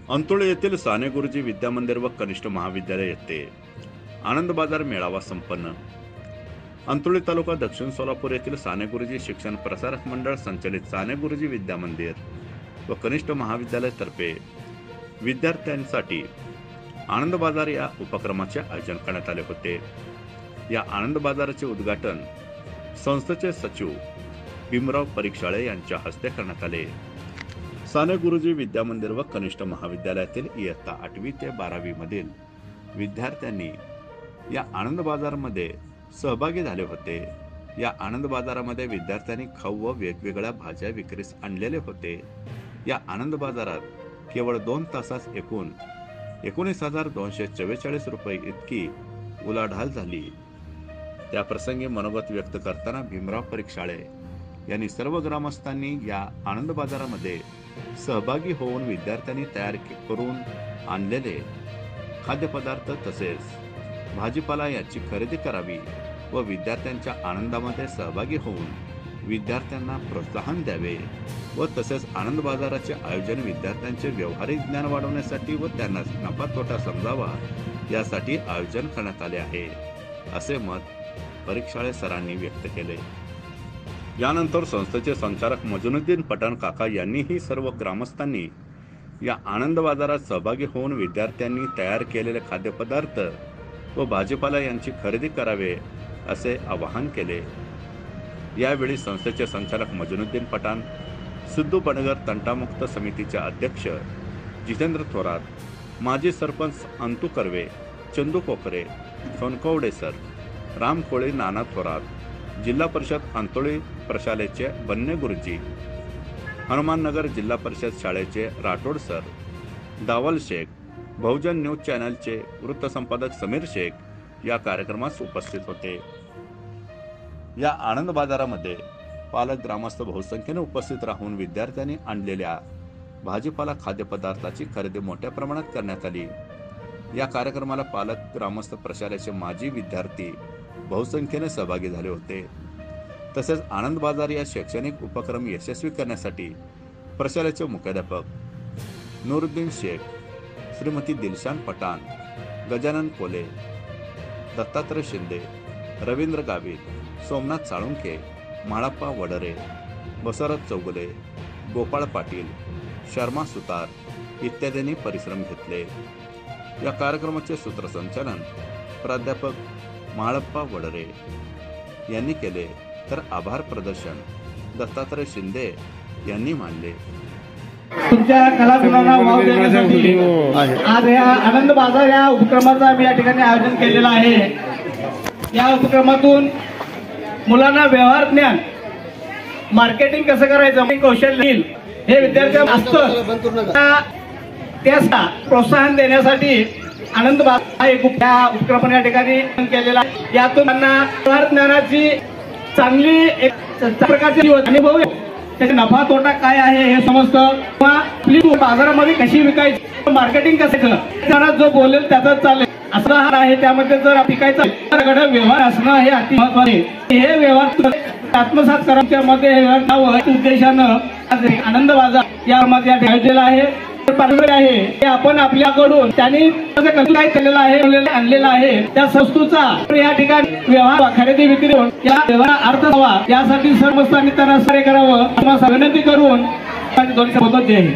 अंतुळे येथील साने गुरुजी विद्यामंदिर व कनिष्ठ महाविद्यालय येथे आनंद बाजार मेळावा संपन्न। अंतुळे तालुका दक्षिण सोलापूर येथील साने गुरुजी शिक्षण प्रसारक मंडळ संचलित साने गुरुजी विद्यामंदिर व कनिष्ठ महाविद्यालय तर्फे विद्यार्थ्यांसाठी आनंद बाजार या उपक्रमाचे आयोजन करण्यात आले होते। या आनंद बाजाराचे उद्घाटन संस्थेचे सचिव भीमराव परीक्षाळे यांच्या हस्ते करण्यात आले। साने गुरुजी विद्यामंदिर व कनिष्ठ महाविद्यालयातील इयत्ता 8वी ते 12वी मधील विद्यार्थ्यांनी या आनंद बाजारामध्ये सहभागी झाले होते। या आनंद बाजारामध्ये विद्यार्थ्यांनी खाऊ व वेगवेगळ्या भाज्या विक्रीस आणलेले होते। या आनंद बाजारात केवळ 2 तासात एकूण 19,244 रुपये इतकी उलाढाल झाली। त्या प्रसंगी मनोगत व्यक्त करताना भीमराव परीक्षाळे यांनी सर्व ग्रामस्थांनी या आनंद बाजारामध्ये सहभागी होऊन विद्यार्थ्यांनी तयार करून आणलेले खाद्यपदार्थ तसेच भाजीपाला याची खरेदी करावी व विद्यार्थ्यांच्या आनंदामध्ये सहभागी होऊन विद्यार्थ्यांना प्रोत्साहन द्यावे व तसेच आनंद बाजाराचे आयोजन विद्यार्थ्यांचे व्यावहारिक ज्ञान वाढवण्यासाठी व त्यांना नफा तोटा समजावा यासाठी आयोजन करण्यात आले आहे, असे मत परीक्षाळे सरांनी व्यक्त केले। यानंतर संस्थेचे संचालक मजनुद्दीन पठाण काका यांनीही सर्व ग्रामस्थांनी या आनंद बाजारात सहभागी होऊन विद्यार्थ्यांनी तयार केलेले खाद्यपदार्थ व भाजीपाला यांची खरेदी करावे असे आवाहन केले। यावेळी संस्थेचे संचालक मजनुद्दीन पठाण, सिद्धू बनगर तंटामुक्त समितीचे अध्यक्ष जितेंद्र थोरात, माजी सरपंच अंतू कर्वे, चंदू कोकरे, सोनकवडे सर, राम कोळी, नाना थोरात, जिल्हा परिषद अंतुळे प्रशालेचे बन्ने गुरुजी, हनुमाननगर जिल्हा परिषद शाळेचे राठोड सर, दावल शेख, बहुजन न्यूज चॅनलचे वृत्तसंपादक समीर शेख या कार्यक्रमास उपस्थित होते। या आनंद बाजारामध्ये पालक ग्रामस्थ बहुसंख्येने उपस्थित राहून विद्यार्थ्यांनी आणलेल्या भाजीपाला खाद्यपदार्थाची खरेदी मोठ्या प्रमाणात करण्यात आली। या कार्यक्रमाला पालक ग्रामस्थ प्रशालेचे माजी विद्यार्थी बहुसंख्येने सहभागी झाले होते। तसेच आनंद बाजार या शैक्षणिक उपक्रम यशस्वी करण्यासाठी प्रशालेचे मुख्याध्यापक नूरुद्दीन शेख, श्रीमती दिलशान पठाण, गजानन कोले, दत्तात्रय शिंदे, रवींद्र गावित, सोमनाथ साळुंखे, माळप्पा वडरे, बसवराज चौगुले, गोपाळ पाटील, शर्मा सुतार इत्यादींनी परिश्रम घेतले। या कार्यक्रमाचे सूत्रसंचालन प्राध्यापक माळप्पा वडरे यांनी केले, तर आभार प्रदर्शन दत्तात्रय शिंदे यांनी मानले। तुमच्या कलागुणांना वाव देण्यासाठी आज या आनंद बाजार या उपक्रमाचं आम्ही या ठिकाणी आयोजन केलेलं आहे। या उपक्रमातून मुलांना व्यवहार ज्ञान, मार्केटिंग कसं करायचं, कौशल्य हे विद्यार्थ्यांना असतं, त्याला प्रोत्साहन देण्यासाठी आनंद बाजार हा एक उपक्रम या ठिकाणी केलेला आहे। यातून त्यांना व्यवहार ज्ञानाची चांगली एक प्रकारची अनुभव, त्याचा नफा तोटा काय आहे हे समजतं, किंवा आपली बाजारामध्ये कशी विकायची, मार्केटिंग कसं करायचं, त्यांना जो बोलेल त्याचाच चालेल असं हा आहे। त्यामध्ये जर विकायचं तर व्यवहार असणं हे अति महत्त्वाचे आहे। हे व्यवहार आत्मसात करायच्या मध्ये उद्देशानं आनंद बाजार यामध्ये आयोजन आहे आहे आपण आपल्याकडून त्यांनी काय केलेलं आहे, आणलेला आहे, त्या वस्तूचा या ठिकाणी व्यवहार खरेदी विक्री होऊन या व्यवहार अर्थ व्हावा यासाठी सर्व स्थानिक त्यांना सहकार्य करावं विनंती करून दोन शब्द जय हिंद।